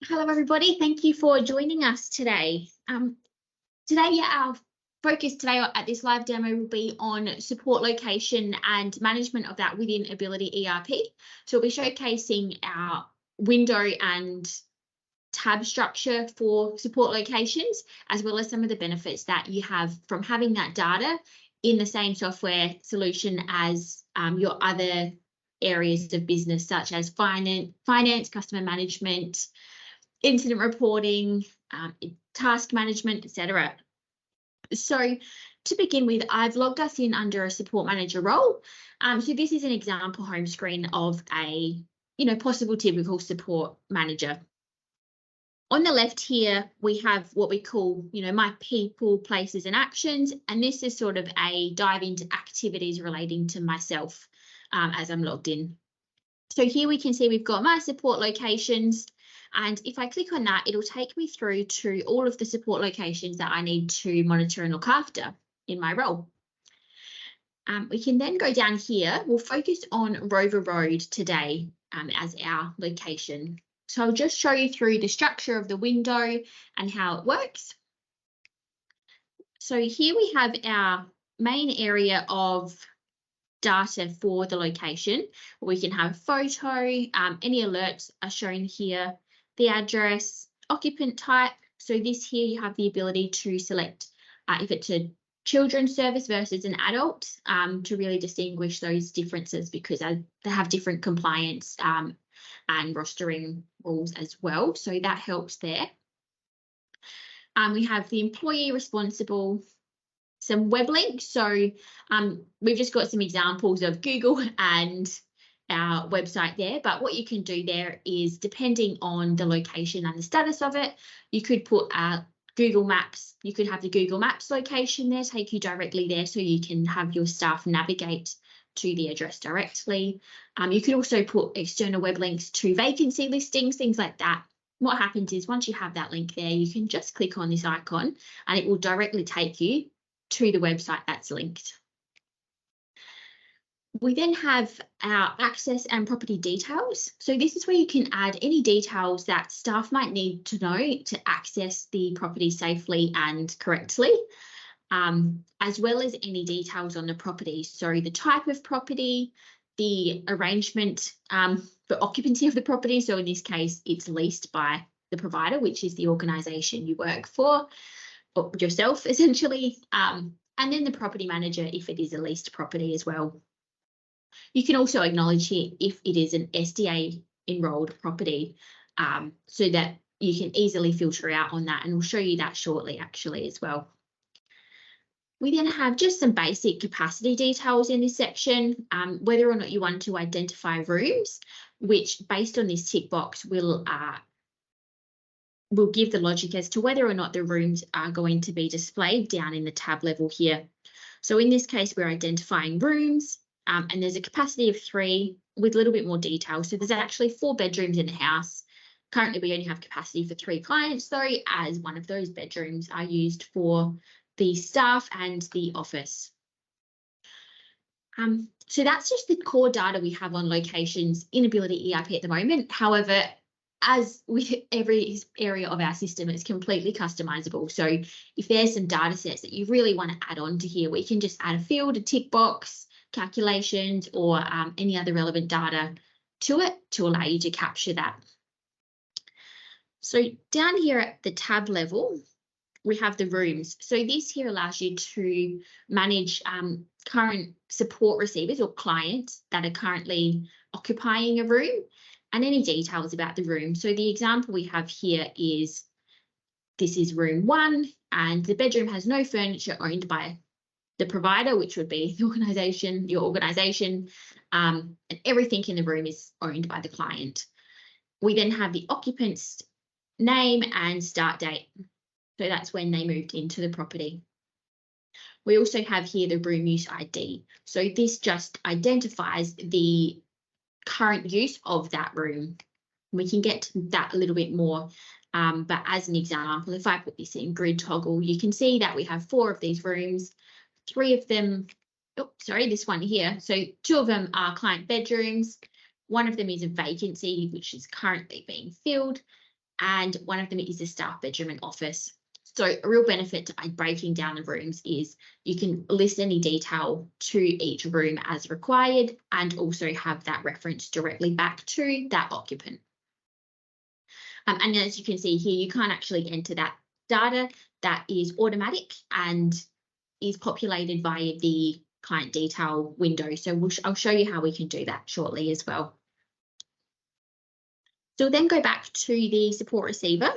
Hello, everybody. Thank you for joining us today. Our focus today at this live demo will be on support location and management of that within AbilityERP. So we'll be showcasing our window and tab structure for support locations, as well as some of the benefits that you have from having that data in the same software solution as your other areas of business, such as finance, customer management, incident reporting, task management, etc. So to begin with, I've logged us in under a support manager role. So this is an example home screen of a possible typical support manager. On the left here, we have what we call, my people, places and actions. And this is sort of a dive into activities relating to myself as I'm logged in. So here we can see we've got my support locations. And if I click on that, it'll take me through to all of the support locations that I need to monitor and look after in my role. We can then go down here. We'll focus on Rover Road today as our location. So I'll just show you through the structure of the window and how it works. So here we have our main area of data for the location. We can have photo, any alerts are shown here, the address, occupant type. So this here you have the ability to select if it's a children's service versus an adult to really distinguish those differences, because they have different compliance and rostering rules as well. So that helps there. We have the employee responsible, some web links. So we've just got some examples of Google and our website there, but what you can do there is, depending on the location and the status of it, you could put Google Maps. You could have the Google Maps location there, take you directly there, so you can have your staff navigate to the address directly. You could also put external web links to vacancy listings, things like that. What happens is, once you have that link there, you can just click on this icon and it will directly take you to the website that's linked. We then have our access and property details. So this is where you can add any details that staff might need to know to access the property safely and correctly, as well as any details on the property. So the type of property, the arrangement for occupancy of the property. So in this case, it's leased by the provider, which is the organisation you work for, or yourself essentially, and then the property manager if it is a leased property as well. You can also acknowledge here if it is an SDA enrolled property, so that you can easily filter out on that, and we'll show you that shortly actually as well. We then have just some basic capacity details in this section, whether or not you want to identify rooms, which based on this tick box will give the logic as to whether or not the rooms are going to be displayed down in the tab level here. So in this case, we're identifying rooms, and there's a capacity of 3 with a little bit more detail. So there's actually 4 bedrooms in the house. Currently, we only have capacity for 3 clients, though, as one of those bedrooms are used for the staff and the office. So that's just the core data we have on locations in AbilityERP at the moment. However, as with every area of our system, it's completely customizable. So if there's some data sets that you really want to add on to here, we can just add a field, a tick box, calculations, or any other relevant data to it to allow you to capture that. So down here at the tab level, we have the rooms. So this here allows you to manage current support receivers or clients that are currently occupying a room, and any details about the room. So the example we have here is, this is room 1, and the bedroom has no furniture owned by the provider, which would be the organisation, your organisation, and everything in the room is owned by the client. We then have the occupant's name and start date. So that's when they moved into the property. We also have here the room use ID. So this just identifies the current use of that room. We can get to that a little bit more, but as an example, if I put this in grid toggle, you can see that we have 4 of these rooms, 3 of them, this one here. So 2 of them are client bedrooms. One of them is a vacancy, which is currently being filled. and one of them is the staff bedroom and office. So a real benefit by breaking down the rooms is you can list any detail to each room as required and also have that reference directly back to that occupant. And as you can see here, you can't actually enter that data. That is automatic and is populated via the client detail window. So I'll show you how we can do that shortly as well. So we'll then go back to the support receiver.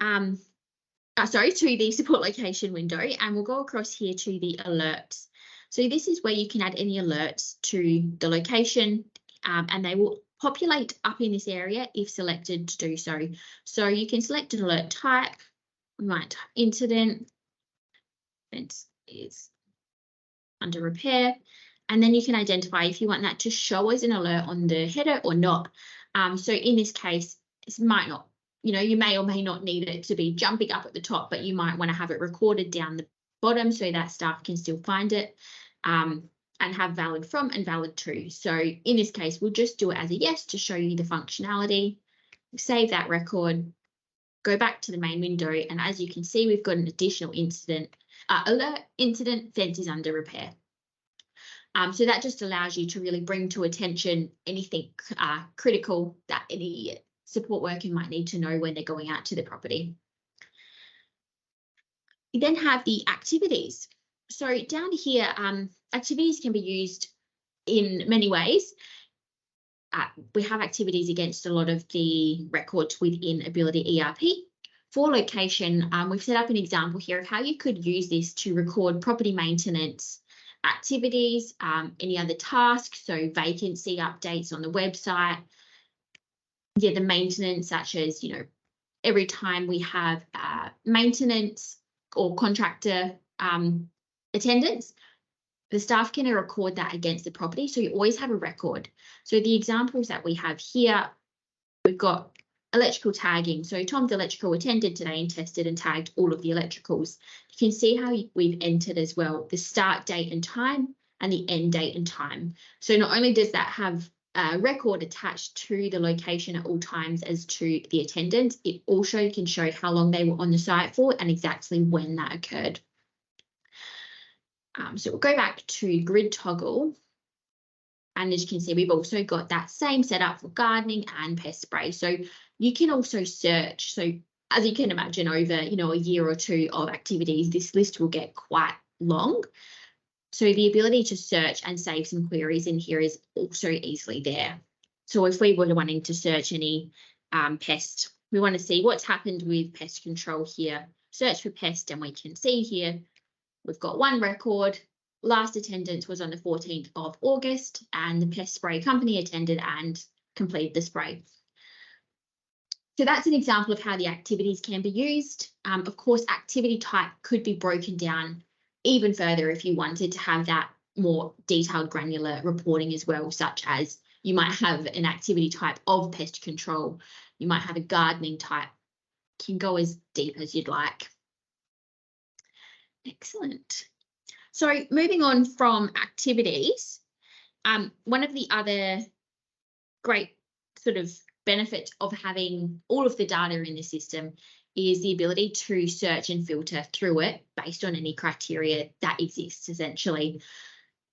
To the support location window, and we'll go across here to the alerts. So this is where you can add any alerts to the location, and they will populate up in this area if selected to do so. So you can select an alert type. We might type incident. Fence is under repair, and then you can identify if you want that to show as an alert on the header or not. So in this case, this might not. You may or may not need it to be jumping up at the top, but you might want to have it recorded down the bottom so that staff can still find it and have valid from and valid to. So in this case, we'll just do it as a yes to show you the functionality. Save that record, go back to the main window, and as you can see, we've got an additional incident, alert incident, fence is under repair. So that just allows you to really bring to attention anything critical that any support worker might need to know when they're going out to the property. We then have the activities. So down here, activities can be used in many ways. We have activities against a lot of the records within AbilityERP. For location, we've set up an example here of how you could use this to record property maintenance activities, any other tasks, so vacancy updates on the website. Yeah, the maintenance, such as, every time we have maintenance or contractor attendance, the staff can record that against the property. So you always have a record. So the examples that we have here, we've got electrical tagging. So Tom's electrical attended today and tested and tagged all of the electricals. You can see how we've entered as well the start date and time and the end date and time. So not only does that have record attached to the location at all times as to the attendance, it also can show how long they were on the site for and exactly when that occurred. So we'll go back to grid toggle, and as you can see, we've also got that same setup for gardening and pest spray. So you can also search. So as you can imagine, over a year or two of activities, this list will get quite long. So the ability to search and save some queries in here is also easily there. So if we were wanting to search any pest, we want to see what's happened with pest control here. Search for pest, and we can see here we've got one record. Last attendance was on the 14th of August, and the pest spray company attended and completed the spray. So that's an example of how the activities can be used. Of course, activity type could be broken down even further if you wanted to have that more detailed granular reporting as well, such as you might have an activity type of pest control, you might have a gardening type, can go as deep as you'd like. Excellent. So moving on from activities, one of the other great sort of benefits of having all of the data in the system is the ability to search and filter through it based on any criteria that exists, essentially.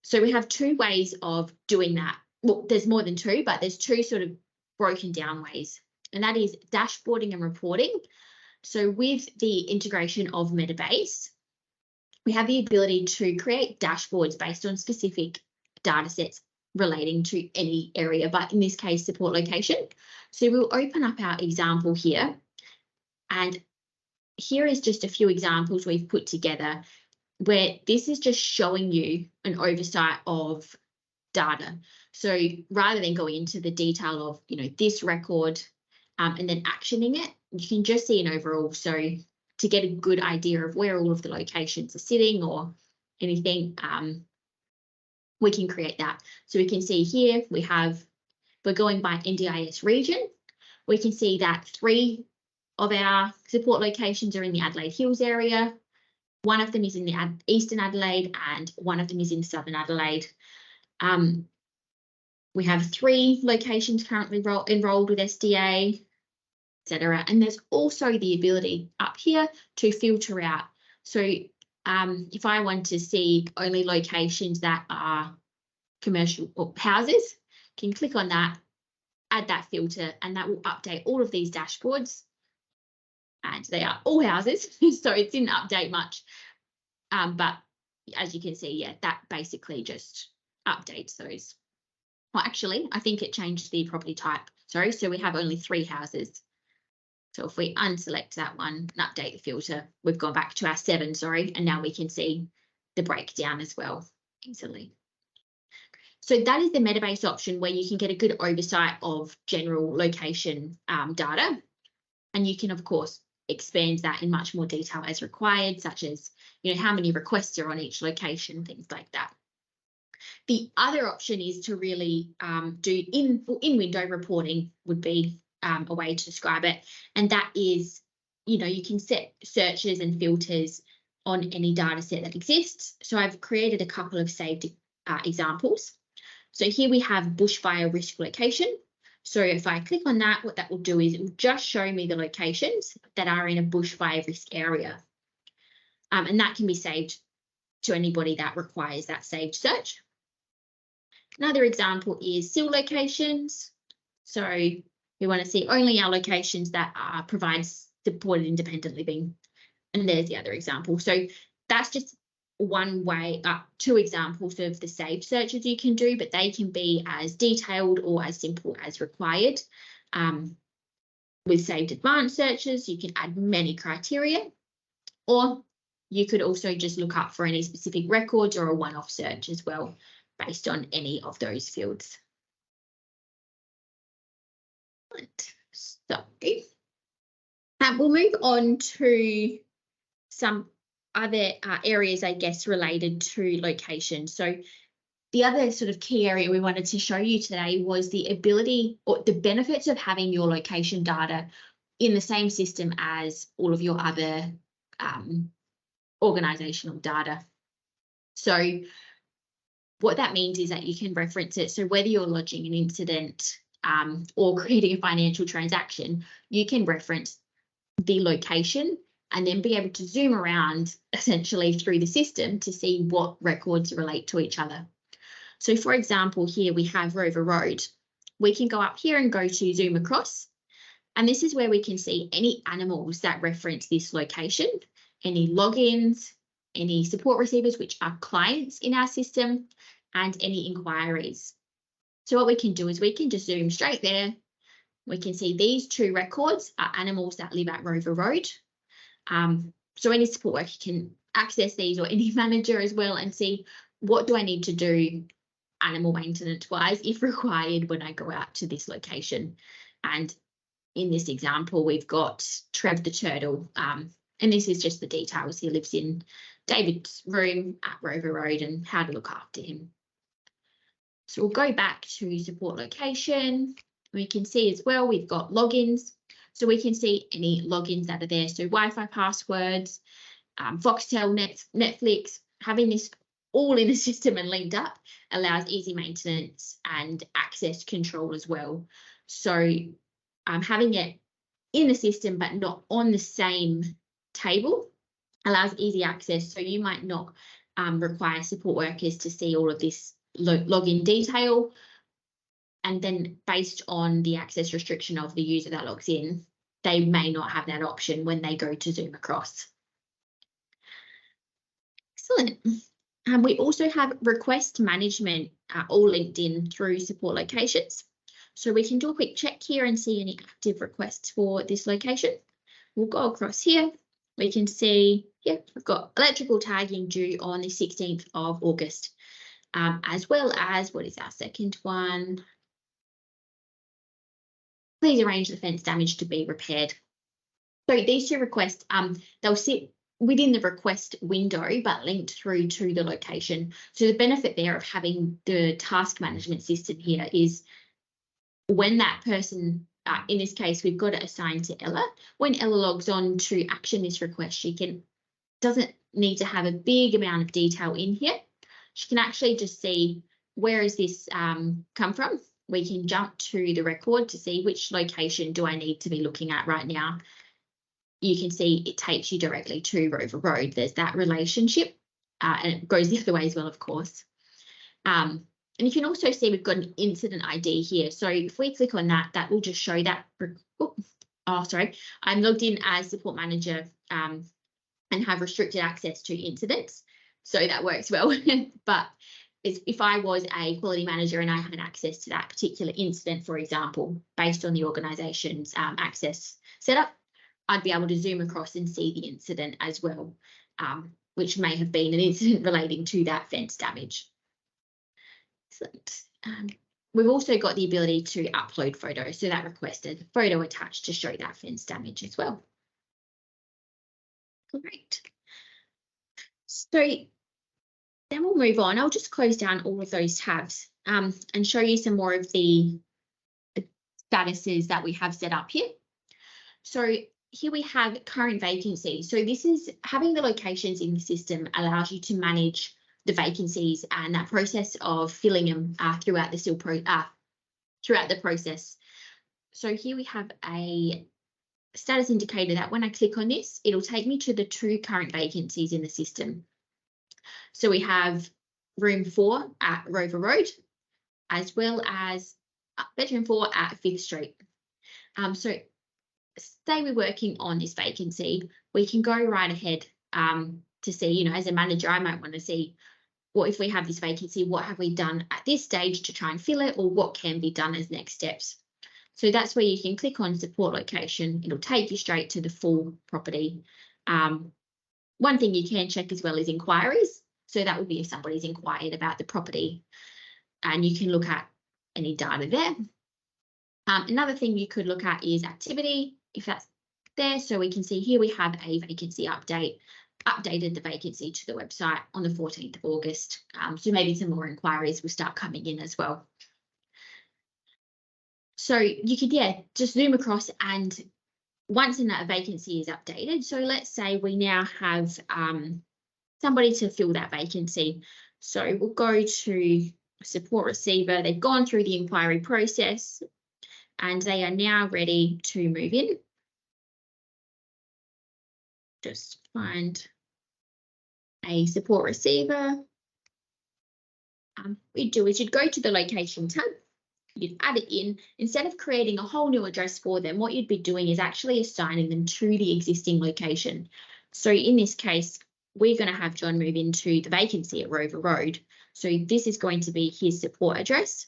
So we have two ways of doing that. Well, there's more than two, but there's two sort of broken down ways, and that is dashboarding and reporting. So with the integration of Metabase, we have the ability to create dashboards based on specific data sets relating to any area, but in this case, support location. So we'll open up our example here, and here is just a few examples we've put together where this is just showing you an oversight of data. So rather than going into the detail of, this record and then actioning it, you can just see an overall. So to get a good idea of where all of the locations are sitting or anything, we can create that. So we can see here we're going by NDIS region. We can see that 3 of our support locations are in the Adelaide Hills area. One of them is in the Eastern Adelaide and one of them is in Southern Adelaide. We have 3 locations currently enrolled with SDA. etc. And there's also the ability up here to filter out. So if I want to see only locations that are commercial or houses, can click on that, add that filter, and that will update all of these dashboards. And they are all houses, so it didn't update much. But as you can see, yeah, that basically just updates those. Well, actually, I think it changed the property type. Sorry, so we have only 3 houses. So if we unselect that one and update the filter, we've gone back to our 7, sorry, and now we can see the breakdown as well easily. So that is the Metabase option where you can get a good oversight of general location data. And you can, of course, expand that in much more detail as required, such as, how many requests are on each location, things like that. The other option is to really do in-window reporting would be a way to describe it. And that is, you can set searches and filters on any data set that exists. So I've created a couple of saved examples. So here we have bushfire risk location. So if I click on that, what that will do is it will just show me the locations that are in a bushfire risk area. And that can be saved to anybody that requires that saved search. Another example is SIL locations. So we want to see only our locations that provide supported independent living. And there's the other example. So that's just one way, 2 examples of the saved searches you can do, but they can be as detailed or as simple as required. With saved advanced searches, you can add many criteria, or you could also just look up for any specific records or a one-off search as well, based on any of those fields. So we'll move on to some other areas, I guess, related to location. So the other sort of key area we wanted to show you today was the ability or the benefits of having your location data in the same system as all of your other organizational data. So what that means is that you can reference it. So whether you're lodging an incident or creating a financial transaction, you can reference the location and then be able to zoom around essentially through the system to see what records relate to each other. So for example, here we have Rover Road. We can go up here and go to zoom across. And this is where we can see any animals that reference this location, any logins, any support receivers, which are clients in our system, and any inquiries. So what we can do is we can just zoom straight there. We can see these 2 records are animals that live at Rover Road. So any support worker can access these, or any manager as well, and see what do I need to do animal maintenance wise if required when I go out to this location. And in this example, we've got Trev the turtle, and this is just the details. He lives in David's room at Rover Road and how to look after him. So we'll go back to support location. We can see as well, we've got logins. So we can see any logins that are there. So Wi-Fi passwords, Foxtel, Netflix, having this all in the system and linked up allows easy maintenance and access control as well. So having it in the system but not on the same table allows easy access. So you might not require support workers to see all of this login detail. And then based on the access restriction of the user that logs in, they may not have that option when they go to zoom across. Excellent. We also have request management all linked in through support locations. So we can do a quick check here and see any active requests for this location. We'll go across here. We can see, yeah, we've got electrical tagging due on the 16th of August, as well as, what is our second one? Please arrange the fence damage to be repaired. So these 2 requests, they'll sit within the request window, but linked through to the location. So the benefit there of having the task management system here is when that person, in this case, we've got it assigned to Ella. When Ella logs on to action this request, she doesn't need to have a big amount of detail in here. She can actually just see where has this come from. we can jump to the record to see which location do I need to be looking at right now. You can see it takes you directly to Rover Road. There's that relationship, and it goes the other way as well, of course. And you can also see we've got an incident ID here. So if we click on that, that will just show that. I'm logged in as support manager and have restricted access to incidents. So that works well. But if I was a quality manager and I had access to that particular incident, for example, based on the organisation's access setup, I'd be able to zoom across and see the incident as well, which may have been an incident relating to that fence damage. Excellent. We've also got the ability to upload photos, so that requested photo attached to show that fence damage as well. Great. So then we'll move on. I'll just close down all of those tabs and show you some more of the statuses that we have set up here. So here we have current vacancies. So this is having the locations in the system allows you to manage the vacancies and that process of filling them throughout the process. So here we have a status indicator that when I click on this, it'll take me to the 2 current vacancies in the system. So we have room 4 at Rover Road, as well as bedroom 4 at 5th Street. So say we're working on this vacancy, we can go right ahead to see, you know, as a manager, I might want to see, well, if we have this vacancy, what have we done at this stage to try and fill it, or what can be done as next steps? So that's where you can click on support location. It'll take you straight to the full property. One thing you can check as well is inquiries. So that would be if somebody's inquired about the property, and you can look at any data there. Another thing you could look at is activity, if that's there. So we can see here we have a vacancy update, updated the vacancy to the website on the 14th of August. So maybe some more inquiries will start coming in as well. So you could, just zoom across, and once a vacancy is updated, so let's say we now have somebody to fill that vacancy. So we'll go to support receiver. They've gone through the inquiry process and they are now ready to move in. Just find a support receiver. What you'd do is you'd go to the location tab, you'd add it in. Instead of creating a whole new address for them, what you'd be doing is actually assigning them to the existing location. So in this case, we're going to have John move into the vacancy at Rover Road. So this is going to be his support address.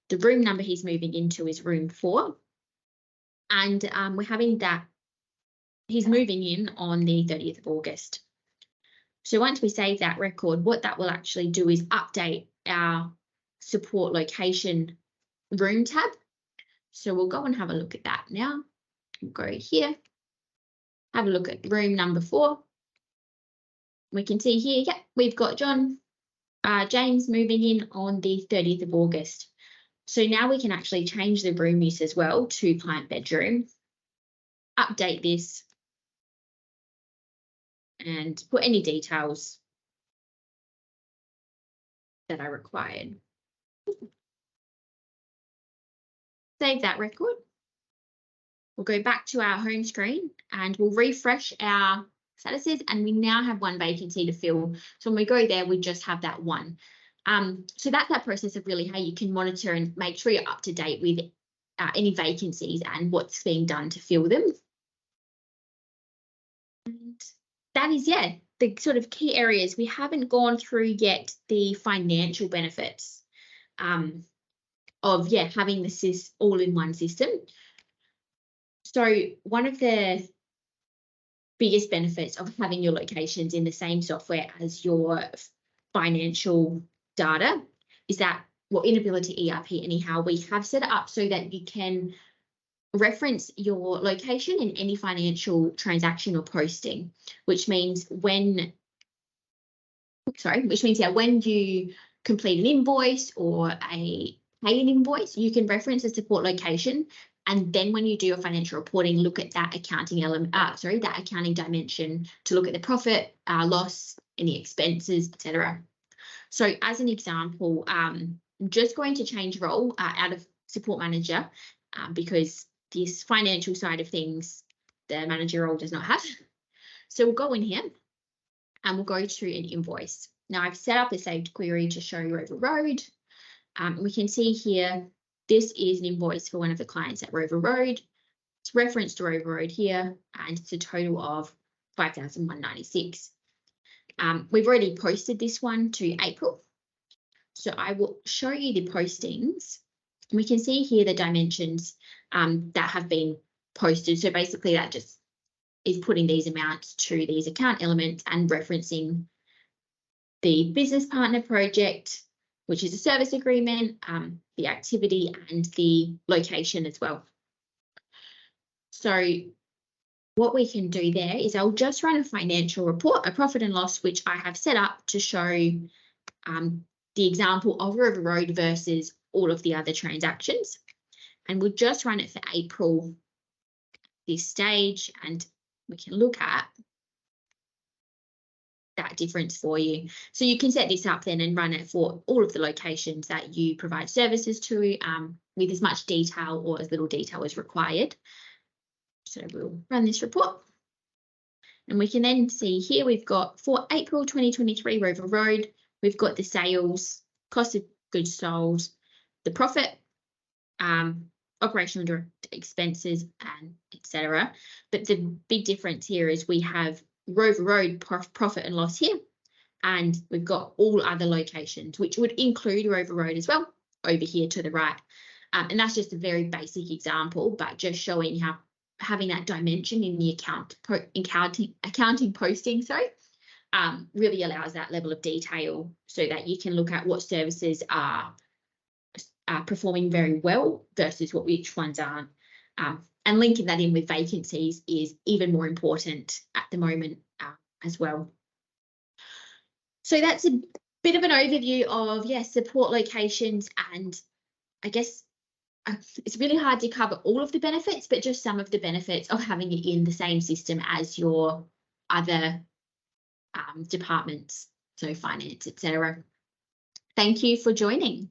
The room number he's moving into is room 4. And we're having that, he's moving in on the 30th of August. So once we save that record, what that will actually do is update our support location room tab. So we'll go and have a look at that now. We'll go here, have a look at room number 4. We can see here, we've got James moving in on the 30th of August. So now we can actually change the room use as well to client bedroom, update this, and put any details that are required. Save that record. We'll go back to our home screen and we'll refresh our statuses, and we now have 1 vacancy to fill. So when we go there, we just have that 1. So that's that process of really how you can monitor and make sure you're up to date with any vacancies and what's being done to fill them. And that is, the sort of key areas. We haven't gone through yet the financial benefits of having the all-in-one system. So one of the biggest benefits of having your locations in the same software as your financial data is that, in AbilityERP anyhow, we have set it up so that you can reference your location in any financial transaction or posting, which means when you complete an invoice or pay an invoice, you can reference a support location. And then when you do your financial reporting, look at that accounting element, that accounting dimension to look at the profit, loss, any expenses, etc. So as an example, I'm just going to change role out of support manager because this financial side of things, the manager role does not have. So we'll go in here and we'll go to an invoice. Now I've set up a saved query to show Rover Road. We can see here, this is an invoice for one of the clients at Rover Road. It's referenced to Rover Road here, and it's a total of $5,196. We've already posted this one to April. So I will show you the postings. We can see here the dimensions that have been posted. So basically that just is putting these amounts to these account elements and referencing the business partner project, which is a service agreement, the activity and the location as well. So what we can do there is I'll just run a financial report, a profit and loss, which I have set up to show the example of Rover Road versus all of the other transactions. And we'll just run it for April this stage, and we can look at that difference for you. So you can set this up then and run it for all of the locations that you provide services to with as much detail or as little detail as required. So we'll run this report. And we can then see here we've got for April 2023 Rover Road, we've got the sales, cost of goods sold, the profit, operational direct expenses, and etc. But the big difference here is we have Rover Road profit and loss here, and we've got all other locations, which would include Rover Road as well over here to the right. And that's just a very basic example, but just showing how having that dimension in the accounting posting, really allows that level of detail so that you can look at what services are performing very well versus which ones aren't. And linking that in with vacancies is even more important at the moment as well. So that's a bit of an overview of, support locations, and I guess it's really hard to cover all of the benefits, but just some of the benefits of having it in the same system as your other departments, so finance, etc. Thank you for joining.